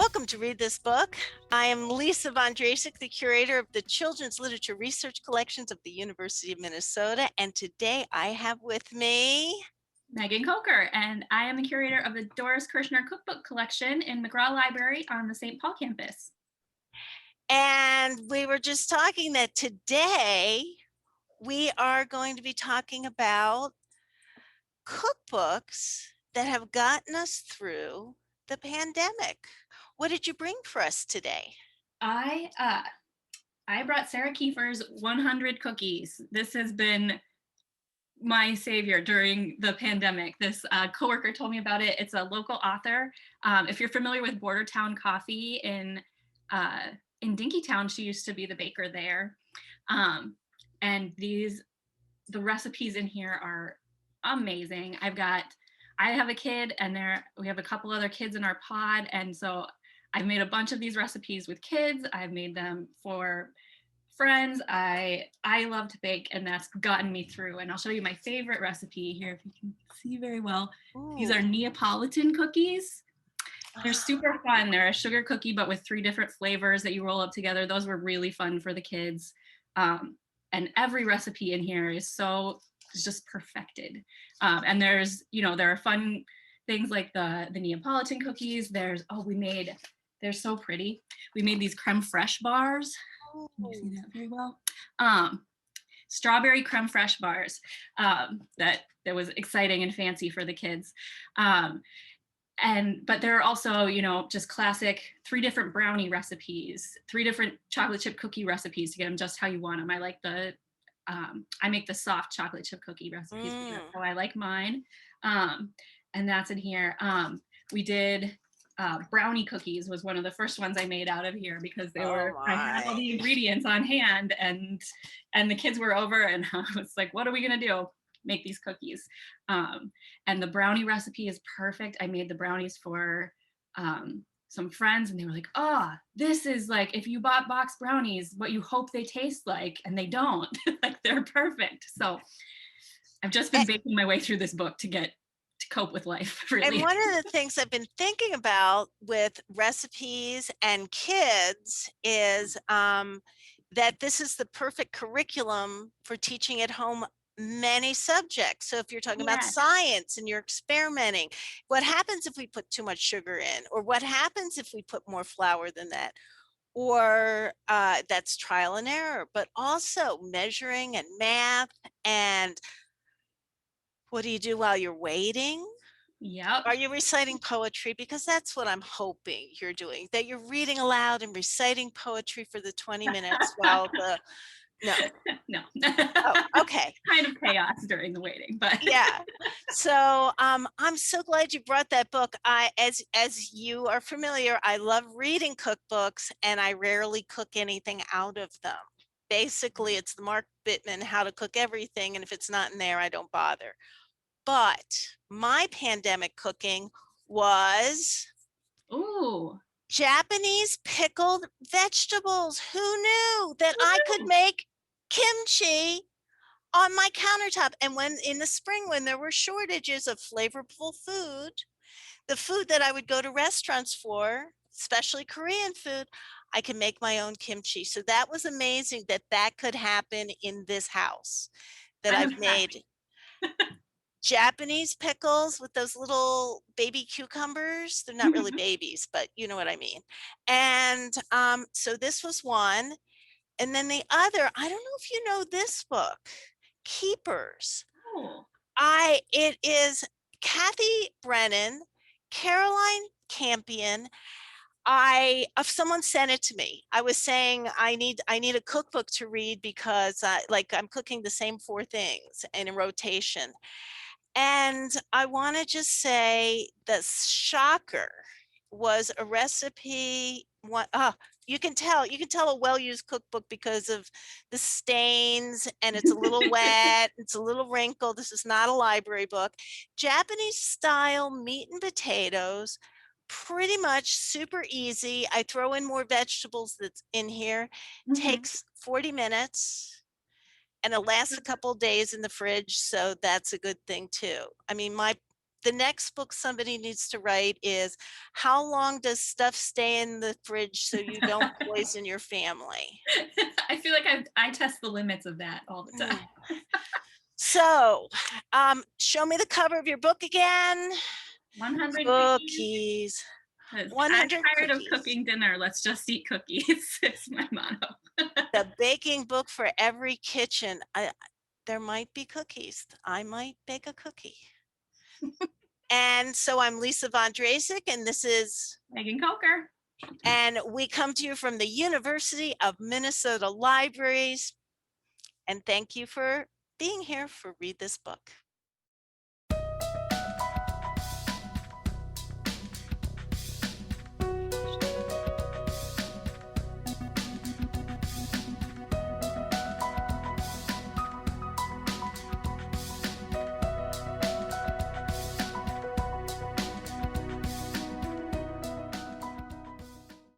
Welcome to Read This Book. I am Lisa von Drasek, the curator of the Children's Literature Research Collections of the University of Minnesota, and today I have with me Megan Kocher, and I am the curator of the Doris Kirshner Cookbook Collection in McGraw Library on the St. Paul campus. And we were just talking that today we are going to be talking about cookbooks that have gotten us through the pandemic. What did you bring for us today? I brought Sarah Kiefer's 100 Cookies. This has been my savior during the pandemic. This coworker told me about it. It's a local author. If you're familiar with Bordertown Coffee in Dinkytown, she used to be the baker there. And the recipes in here are amazing. I have a kid, and we have a couple other kids in our pod, and so I've made a bunch of these recipes with kids. I've made them for friends. I love to bake, and that's gotten me through. And I'll show you my favorite recipe here if you can see very well. Ooh. These are Neapolitan cookies. They're super fun. They're a sugar cookie, but with 3 different flavors that you roll up together. Those were really fun for the kids. And every recipe in here is just perfected. And there are fun things like the Neapolitan cookies. They're so pretty. We made these creme fraiche bars. Can you see that very well? Strawberry creme fraiche bars. That was exciting and fancy for the kids. But there are also, just classic 3 different brownie recipes, 3 different chocolate chip cookie recipes to get them just how you want them. I like I make the soft chocolate chip cookie recipes because that's how I like mine. And that's in here. We did brownie cookies was one of the first ones I made out of here because I had all the ingredients on hand, and the kids were over, and I was like, what are we gonna do? Make these cookies. And the brownie recipe is perfect. I made the brownies for some friends, and they were like, this is like if you bought box brownies, what you hope they taste like, and they don't. Like, they're perfect. So I've just been baking my way through this book to cope with life, really. And one of the things I've been thinking about with recipes and kids is that this is the perfect curriculum for teaching at home many subjects. So if you're talking about science and you're experimenting, what happens if we put too much sugar in? Or what happens if we put more flour than that? Or that's trial and error, but also measuring and math. And what do you do while you're waiting? Yep. Are you reciting poetry? Because that's what I'm hoping you're doing, that you're reading aloud and reciting poetry for the 20 minutes while No. Oh, okay. Kind of chaos during the waiting, but yeah. So I'm so glad you brought that book. As you are familiar, I love reading cookbooks, and I rarely cook anything out of them. Basically, it's the Mark Bittman How to Cook Everything, and if it's not in there, I don't bother. But my pandemic cooking was Japanese pickled vegetables. Who knew that I could make kimchi on my countertop? And when in the spring, when there were shortages of flavorful food, the food that I would go to restaurants for, especially Korean food, I could make my own kimchi. So that was amazing that could happen in this house, that I've made Japanese pickles with those little baby cucumbers. They're not really babies, but you know what I mean. And so this was one. And then the other, I don't know if you know this book, Keepers. It is Kathy Brennan, Caroline Campion. If someone sent it to me, I was saying I need a cookbook to read because I'm cooking the same 4 things in a rotation. And I want to just say the shocker was a recipe. You can tell a well-used cookbook because of the stains, and it's a little wet, it's a little wrinkled. This is not a library book. Japanese style meat and potatoes, pretty much super easy. I throw in more vegetables that's in here. Takes 40 minutes. And it lasts a couple days in the fridge, so that's a good thing too. I mean, the next book somebody needs to write is, how long does stuff stay in the fridge so you don't poison your family? I feel like I test the limits of that all the time. Mm. So, show me the cover of your book again. 100 cookies. Cookies. 'Cause I'm 100 tired of cookies. cooking dinner. Let's just eat cookies. It's my motto. The baking book for every kitchen. There might be cookies. I might bake a cookie. And so I'm Lisa Von Drasek, and this is, Megan Kocher. and we come to you from the University of Minnesota Libraries. And thank you for being here for Read This Book.